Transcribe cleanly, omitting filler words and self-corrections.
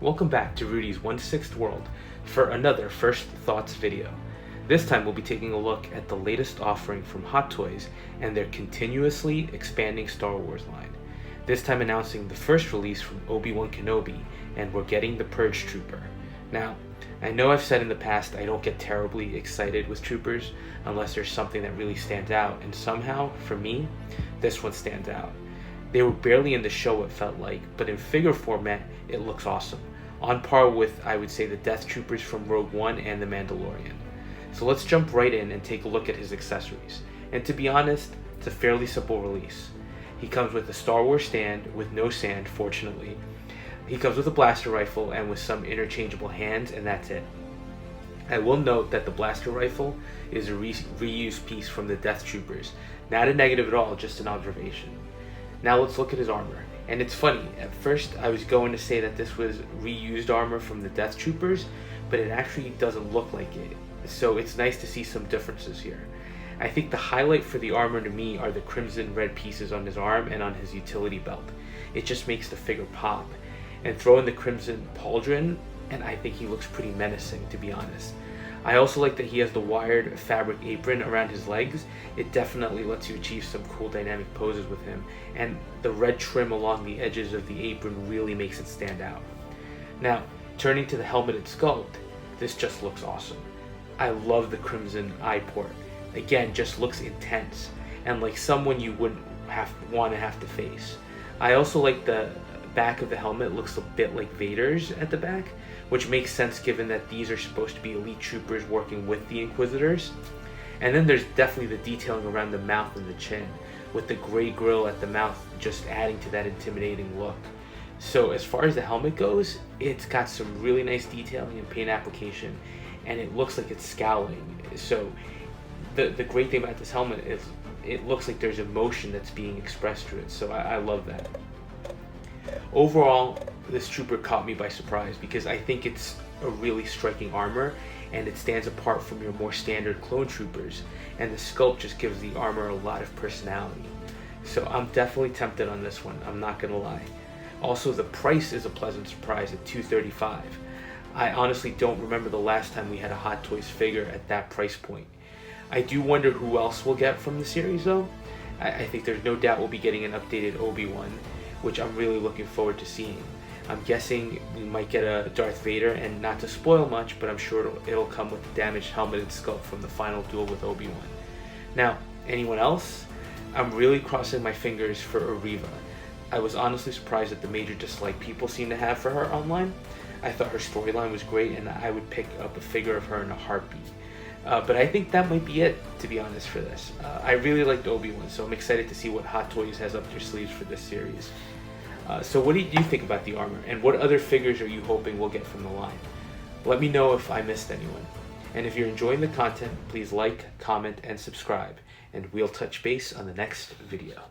Welcome back to Rudy's 1/6 World for another First Thoughts video. This time we'll be taking a look at the latest offering from Hot Toys and their continuously expanding Star Wars line. This time announcing the first release from Obi-Wan Kenobi, and we're getting the Purge Trooper. Now, I know I've said in the past I don't get terribly excited with troopers unless there's something that really stands out, and somehow, for me, this one stands out. They were barely in the show, it felt like, but in figure format, it looks awesome. On par with, I would say, the Death Troopers from Rogue One and The Mandalorian. So let's jump right in and take a look at his accessories. And to be honest, it's a fairly simple release. He comes with a Star Wars stand with no sand, fortunately. He comes with a blaster rifle and with some interchangeable hands, and that's it. I will note that the blaster rifle is a reused piece from the Death Troopers. Not a negative at all, just an observation. Now let's look at his armor. And it's funny, at first I was going to say that this was reused armor from the Death Troopers, but it actually doesn't look like it. So it's nice to see some differences here. I think the highlight for the armor to me are the crimson red pieces on his arm and on his utility belt. It just makes the figure pop. And throw in the crimson pauldron, and I think he looks pretty menacing, to be honest. I also like that he has the wired fabric apron around his legs. It definitely lets you achieve some cool dynamic poses with him, and the red trim along the edges of the apron really makes it stand out. Now, turning to the helmet and sculpt, this just looks awesome. I love the crimson eye port. Again, just looks intense, and like someone you wouldn't want to have to face. I also like the back of the helmet looks a bit like Vader's at the back, which makes sense given that these are supposed to be elite troopers working with the Inquisitors. And then there's definitely the detailing around the mouth and the chin, with the gray grill at the mouth just adding to that intimidating look. So as far as the helmet goes, it's got some really nice detailing and paint application, and it looks like it's scowling. So the great thing about this helmet is it looks like there's emotion that's being expressed through it, so I love that. Overall, this trooper caught me by surprise because I think it's a really striking armor and it stands apart from your more standard clone troopers, and the sculpt just gives the armor a lot of personality. So I'm definitely tempted on this one, I'm not gonna lie. Also, the price is a pleasant surprise at $235. I honestly don't remember the last time we had a Hot Toys figure at that price point. I do wonder who else we'll get from the series though. I think there's no doubt we'll be getting an updated Obi-Wan, which I'm really looking forward to seeing. I'm guessing we might get a Darth Vader, and not to spoil much, but I'm sure it'll come with the damaged helmet and sculpt from the final duel with Obi-Wan. Now, anyone else? I'm really crossing my fingers for Ariva. I was honestly surprised at the major dislike people seem to have for her online. I thought her storyline was great, and I would pick up a figure of her in a heartbeat. But I think that might be it, to be honest, for this. I really liked Obi-Wan, so I'm excited to see what Hot Toys has up their sleeves for this series. So what do you think about the armor, and what other figures are you hoping we'll get from the line? Let me know if I missed anyone. And if you're enjoying the content, please like, comment, and subscribe, and we'll touch base on the next video.